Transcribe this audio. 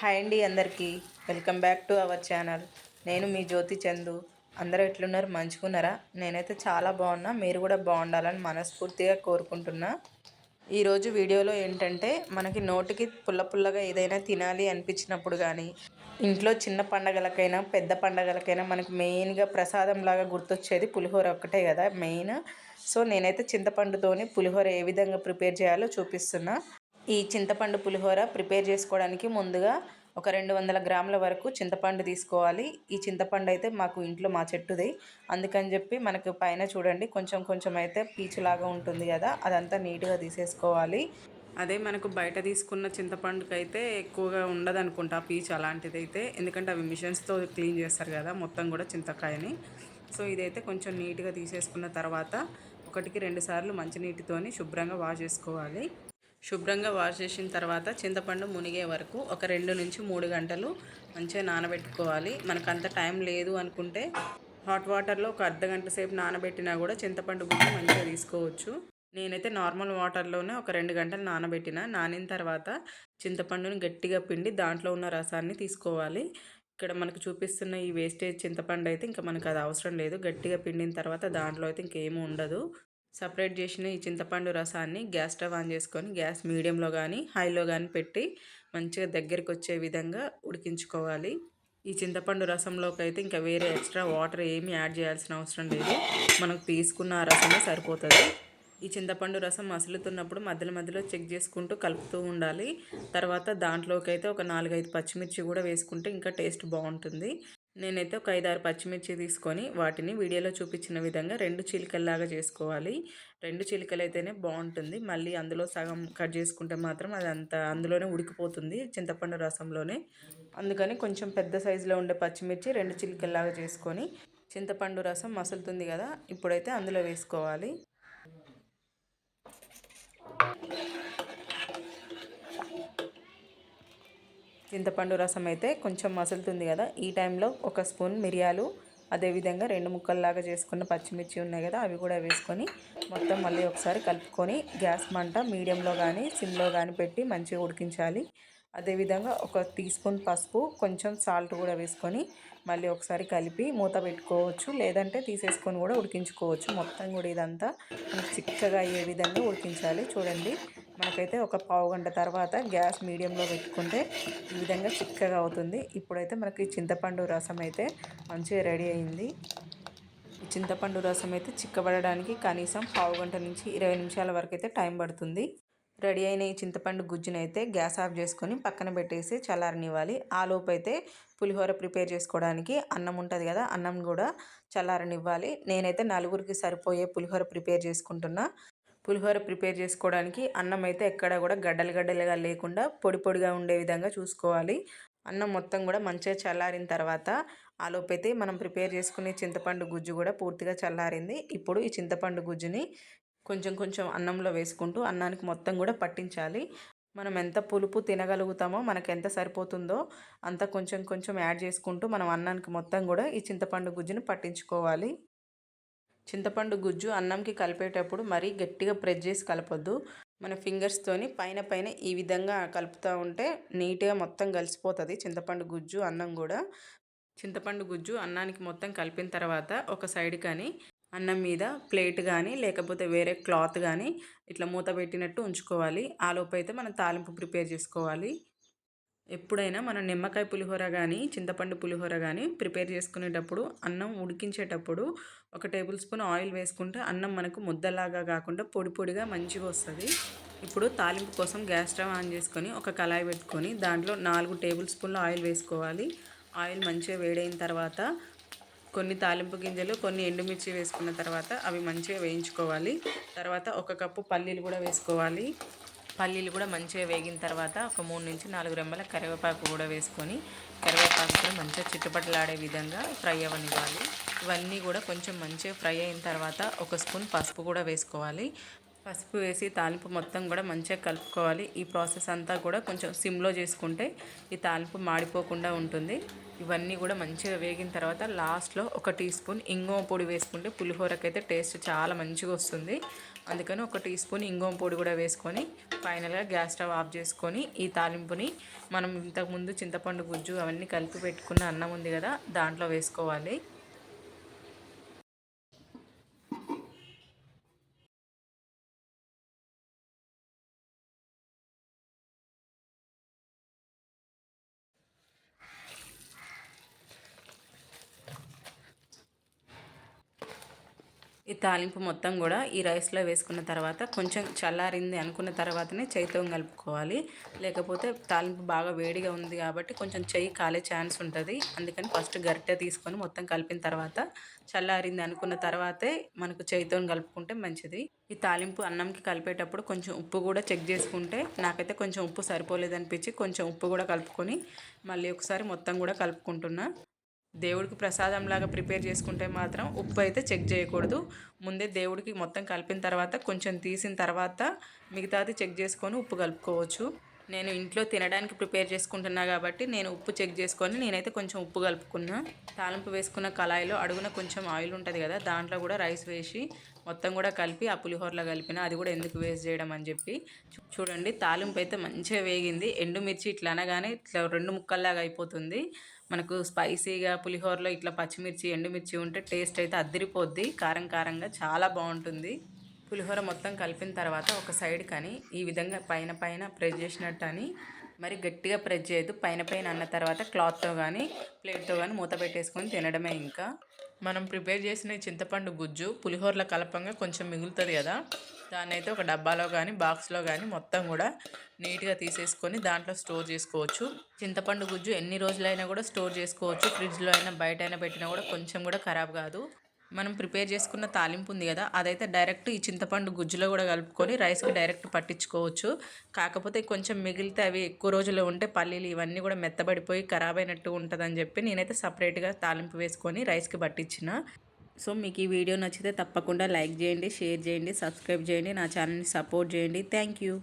Hi అండి అందరికీ. Welcome back to our channel. నేను మీ జ్యోతి చందు. అందరూ ఎట్లున్నారు? మంచుకున్నారా? నేనైతే చాలా బాగున్నా. మీరు కూడా బాగుండాలని మనస్ఫూర్తిగా కోరుకుంటున్నా. ఈరోజు వీడియోలో ఏంటంటే మనకి నోటికి పుల్ల పుల్లగా ఏదైనా తినాలి అనిపించినప్పుడు కానీ, ఇంట్లో చిన్న పండగలకైనా పెద్ద పండగలకైనా మనకు మెయిన్గా ప్రసాదంలాగా గుర్తొచ్చేది పులిహోర ఒక్కటే కదా మెయిన్. సో నేనైతే చింతపండుతోని పులిహోర ఏ విధంగా ప్రిపేర్ చేయాలో చూపిస్తున్నా. ఈ చింతపండు పులిహోర ప్రిపేర్ చేసుకోవడానికి ముందుగా ఒక 200 గ్రాముల వరకు చింతపండు తీసుకోవాలి. ఈ చింతపండు అయితే మాకు ఇంట్లో మా చెట్టుది, అందుకని చెప్పి మనకు పైన చూడండి కొంచెం కొంచెం అయితే పీచులాగా ఉంటుంది కదా, అదంతా నీట్గా తీసేసుకోవాలి. అదే మనకు బయట తీసుకున్న చింతపండుకి అయితే ఎక్కువగా ఉండదు అనుకుంటా పీచు అలాంటిది అయితే, ఎందుకంటే అవి మిషన్స్తో క్లీన్ చేస్తారు కదా మొత్తం కూడా చింతకాయని. సో ఇదైతే కొంచెం నీట్గా తీసేసుకున్న తర్వాత 1-2 సార్లు మంచినీటితోని శుభ్రంగా వాష్ చేసుకోవాలి. శుభ్రంగా వాష్ చేసిన తర్వాత చింతపండు మునిగే వరకు ఒక 2-3 గంటలు మంచిగా నానబెట్టుకోవాలి. మనకు అంత టైం లేదు అనుకుంటే హాట్ వాటర్లో ఒక అర్ధగంట సేపు నానబెట్టినా కూడా చింతపండు గుజ్జు మంచిగా తీసుకోవచ్చు. నేనైతే నార్మల్ వాటర్లోనే ఒక 2 గంటలు నానిన తర్వాత చింతపండుని గట్టిగా పిండి దాంట్లో ఉన్న రసాన్ని తీసుకోవాలి. ఇక్కడ మనకు చూపిస్తున్న ఈ వేస్టేజ్ చింతపండు అయితే ఇంకా మనకు అది అవసరం లేదు. గట్టిగా పిండిన తర్వాత దాంట్లో అయితే ఇంకేమీ ఉండదు. సపరేట్ చేసిన ఈ చింతపండు రసాన్ని గ్యాస్ స్టవ్ ఆన్ చేసుకొని గ్యాస్ మీడియంలో కానీ హైలో కానీ పెట్టి మంచిగా దగ్గరికి వచ్చే విధంగా ఉడికించుకోవాలి. ఈ చింతపండు రసంలోకి అయితే ఇంకా వేరే ఎక్స్ట్రా వాటర్ ఏమీ యాడ్ చేయాల్సిన అవసరం లేదు. మనకు తీసుకున్న ఆ రసమే సరిపోతుంది. ఈ చింతపండు రసం మసులుతున్నప్పుడు మధ్యలో మధ్యలో చెక్ చేసుకుంటూ కలుపుతూ ఉండాలి. తర్వాత దాంట్లోకి అయితే ఒక 4-5 పచ్చిమిర్చి కూడా వేసుకుంటే ఇంకా టేస్ట్ బాగుంటుంది. నేనైతే ఒక 5-6 పచ్చిమిర్చి తీసుకొని వాటిని వీడియోలో చూపించిన విధంగా 2 చీలికల్లాగా చేసుకోవాలి. 2 చీలికలు అయితేనే బాగుంటుంది. మళ్ళీ అందులో సగం కట్ చేసుకుంటే మాత్రం అది అందులోనే ఉడికిపోతుంది చింతపండు రసంలోనే. అందుకని కొంచెం పెద్ద సైజులో ఉండే పచ్చిమిర్చి 2 చిలికల్లాగా చేసుకొని చింతపండు రసం మసులుతుంది కదా, ఇప్పుడైతే అందులో వేసుకోవాలి. చింతపండు రసం అయితే కొంచెం మసులుతుంది కదా, ఈ టైంలో ఒక స్పూన్ మిరియాలు, అదేవిధంగా 2 ముక్కల్లాగా చేసుకున్న పచ్చిమిర్చి ఉన్నాయి కదా అవి కూడా వేసుకొని మొత్తం మళ్ళీ ఒకసారి కలుపుకొని గ్యాస్ మంట మీడియంలో కానీ సిమ్లో కానీ పెట్టి మంచిగా ఉడికించాలి. అదేవిధంగా ఒక టీ స్పూన్ పసుపు, కొంచెం సాల్ట్ కూడా వేసుకొని మళ్ళీ ఒకసారి కలిపి మూత పెట్టుకోవచ్చు, లేదంటే తీసేసుకొని కూడా ఉడికించుకోవచ్చు. మొత్తం కూడా ఇదంతా మనకు చిక్కగా అయ్యే విధంగా ఉడికించాలి. చూడండి మనకైతే ఒక పావు గంట తర్వాత గ్యాస్ మీడియంలో పెట్టుకుంటే ఈ విధంగా చిక్కగా అవుతుంది. ఇప్పుడైతే మనకి చింతపండు రసం అయితే మంచిగా రెడీ అయింది. ఈ చింతపండు రసం అయితే చిక్కబడడానికి కనీసం పావు గంట నుంచి 20 నిమిషాల వరకు అయితే టైం పడుతుంది. రెడీ అయిన ఈ చింతపండు గుజ్జునైతే గ్యాస్ ఆఫ్ చేసుకొని పక్కన పెట్టేసి చల్లారనివ్వాలి. ఆ లోపు అయితే పులిహోర ప్రిపేర్ చేసుకోవడానికి అన్నం ఉంటుంది కదా, అన్నం కూడా చల్లారనివ్వాలి. నేనైతే 4గురికి సరిపోయే పులిహోర ప్రిపేర్ చేసుకుంటున్నా. పులిహోర ప్రిపేర్ చేసుకోవడానికి అన్నం అయితే ఎక్కడ కూడా గడ్డలు గడ్డలుగా లేకుండా పొడి పొడిగా ఉండే విధంగా చూసుకోవాలి. అన్నం మొత్తం కూడా మంచిగా చల్లారిన తర్వాత ఆలోపైతే మనం ప్రిపేర్ చేసుకునే చింతపండు గుజ్జు కూడా పూర్తిగా చల్లారింది. ఇప్పుడు ఈ చింతపండు గుజ్జుని కొంచెం కొంచెం అన్నంలో వేసుకుంటూ అన్నానికి మొత్తం కూడా పట్టించాలి. మనం ఎంత పులుపు తినగలుగుతామో మనకు ఎంత సరిపోతుందో అంత కొంచెం కొంచెం యాడ్ చేసుకుంటూ మనం అన్నానికి మొత్తం కూడా ఈ చింతపండు గుజ్జుని పట్టించుకోవాలి. చింతపండు గుజ్జు అన్నంకి కలిపేటప్పుడు మరీ గట్టిగా ప్రెస్ చేసి కలపొద్దు. మన ఫింగర్స్తోని పైన పైన ఈ విధంగా కలుపుతూ ఉంటే నీట్గా మొత్తం కలిసిపోతుంది చింతపండు గుజ్జు అన్నం కూడా. చింతపండు గుజ్జు అన్నానికి మొత్తం కలిపిన తర్వాత ఒక సైడ్ కానీ అన్నం మీద ప్లేట్ కానీ లేకపోతే వేరే క్లాత్ కానీ ఇట్లా మూత పెట్టినట్టు ఉంచుకోవాలి. ఆ లోపు అయితే మనం తాలింపు ప్రిపేర్ చేసుకోవాలి. ఎప్పుడైనా మనం నిమ్మకాయ పులిహోర కానీ చింతపండు పులిహోర కానీ ప్రిపేర్ చేసుకునేటప్పుడు అన్నం ఉడికించేటప్పుడు 1 టేబుల్ స్పూన్ ఆయిల్ వేసుకుంటే అన్నం మనకు ముద్దలాగా కాకుండా పొడి పొడిగా మంచిగా వస్తుంది. ఇప్పుడు తాలింపు కోసం గ్యాస్ స్టవ్ ఆన్ చేసుకొని ఒక కళాయి పెట్టుకొని దాంట్లో 4 టేబుల్ స్పూన్ల ఆయిల్ వేసుకోవాలి. ఆయిల్ మంచిగా వేడైన తర్వాత కొన్ని తాలింపు గింజలు, కొన్ని ఎండుమిర్చి వేసుకున్న తర్వాత అవి మంచిగా వేయించుకోవాలి. తర్వాత 1 కప్పు పల్లీలు కూడా వేసుకోవాలి. పల్లీలు కూడా మంచిగా వేగిన తర్వాత ఒక 3-4 రెమ్మల కరివేపాకు కూడా వేసుకొని కరివేపాకు కూడా మంచిగా చిట్టుపట్లాడే విధంగా ఫ్రై అవ్వనివ్వాలి. ఇవన్నీ కూడా కొంచెం మంచిగా ఫ్రై అయిన తర్వాత 1 స్పూన్ పసుపు కూడా వేసుకోవాలి. పసుపు వేసి తాలింపు మొత్తం కూడా మంచిగా కలుపుకోవాలి. ఈ ప్రాసెస్ అంతా కూడా కొంచెం సిమ్లో చేసుకుంటే ఈ తాలింపు మాడిపోకుండా ఉంటుంది. ఇవన్నీ కూడా మంచిగా వేగిన తర్వాత లాస్ట్లో 1 టీ స్పూన్ ఇంగువ పొడి వేసుకుంటే పులిహోరకైతే టేస్ట్ చాలా మంచిగా వస్తుంది. అందుకని 1 టీ స్పూన్ ఇంగువ పొడి కూడా వేసుకొని ఫైనల్గా గ్యాస్ స్టవ్ ఆఫ్ చేసుకొని ఈ తాలింపుని మనం ఇంతకుముందు చింతపండు గుజ్జు అవన్నీ కలిపి పెట్టుకున్న అన్నం ఉంది కదా దాంట్లో వేసుకోవాలి. ఈ తాలింపు మొత్తం కూడా ఈ రైస్లో వేసుకున్న తర్వాత కొంచెం చల్లారింది అనుకున్న తర్వాతనే చేయితో కలుపుకోవాలి. లేకపోతే తాలింపు బాగా వేడిగా ఉంది కాబట్టి కొంచెం చెయ్యి కాలే ఛాన్స్ ఉంటుంది. అందుకని ఫస్ట్ గరిటె తీసుకొని మొత్తం కలిపిన తర్వాత చల్లారింది అనుకున్న తర్వాతే మనకు చేయితో కలుపుకుంటే మంచిది. ఈ తాలింపు అన్నంకి కలిపేటప్పుడు కొంచెం ఉప్పు కూడా చెక్ చేసుకుంటే నాకైతే కొంచెం ఉప్పు సరిపోలేదనిపించి కొంచెం ఉప్పు కూడా కలుపుకొని మళ్ళీ ఒకసారి మొత్తం కూడా కలుపుకుంటున్నా. దేవుడికి ప్రసాదంలాగా ప్రిపేర్ చేసుకుంటే మాత్రం ఉప్పు అయితే చెక్ చేయకూడదు. ముందే దేవుడికి మొత్తం కలిపిన తర్వాత కొంచెం తీసిన తర్వాత మిగతాది చెక్ చేసుకొని ఉప్పు కలుపుకోవచ్చు. నేను ఇంట్లో తినడానికి ప్రిపేర్ చేసుకుంటున్నా కాబట్టి నేను ఉప్పు చెక్ చేసుకొని నేనైతే కొంచెం ఉప్పు కలుపుకున్నా. తాలింపు వేసుకున్న కళాయిలో అడుగున కొంచెం ఆయిల్ ఉంటుంది కదా దాంట్లో కూడా రైస్ వేసి మొత్తం కూడా కలిపి ఆ పులిహోరలో కలిపిన. అది కూడా ఎందుకు వేస్ట్ చేయడం అని చెప్పి చూడండి. తాలింపు అయితే మంచిగా వేగింది. ఎండుమిర్చి ఇట్లా అనగానే ఇట్లా 2 ముక్కల్లాగా అయిపోతుంది. మనకు స్పైసీగా పులిహోరలో ఇట్లా పచ్చిమిర్చి ఎండుమిర్చి ఉంటే టేస్ట్ అయితే అద్దరిపోద్ది. కారం కారంగా చాలా బాగుంటుంది. పులిహోర మొత్తం కలిపిన తర్వాత ఒక సైడ్ కానీ ఈ విధంగా పైన పైన ప్రెస్ చేసినట్టు అని మరి గట్టిగా ప్రెస్ చేయొద్దు. పైన పైన అన్న తర్వాత క్లాత్తో కానీ ప్లేట్తో కానీ మూత పెట్టేసుకొని తినడమే. ఇంకా మనం ప్రిపేర్ చేసిన చింతపండు గుజ్జు పులిహోరలో కలపంగా కొంచెం మిగులుతుంది కదా దాన్ని అయితే ఒక డబ్బాలో కానీ బాక్స్లో కానీ మొత్తం కూడా నీట్గా తీసేసుకొని దాంట్లో స్టోర్ చేసుకోవచ్చు. చింతపండు గుజ్జు ఎన్ని రోజులైనా కూడా స్టోర్ చేసుకోవచ్చు. ఫ్రిడ్జ్లో అయినా బయట అయినా పెట్టినా కూడా కొంచెం కూడా ఖరాబ్ కాదు. మనం ప్రిపేర్ చేసుకున్న తాలింపు ఉంది కదా అదైతే డైరెక్ట్ ఈ చింతపండు గుజ్జులో కూడా కలుపుకొని రైస్కి డైరెక్ట్ పట్టించుకోవచ్చు. కాకపోతే కొంచెం మిగిలితే అవి ఎక్కువ రోజులు ఉంటే పల్లీలు ఇవన్నీ కూడా మెత్తబడిపోయి ఖరాబ్ అయినట్టు ఉంటుందని చెప్పి నేనైతే సపరేట్గా తాలింపు వేసుకొని రైస్కి పట్టించిన. సో మీకు ఈ వీడియో నచ్చితే తప్పకుండా లైక్ చేయండి, షేర్ చేయండి, సబ్స్క్రైబ్ చేయండి, నా ఛానల్ని సపోర్ట్ చేయండి. Thank you.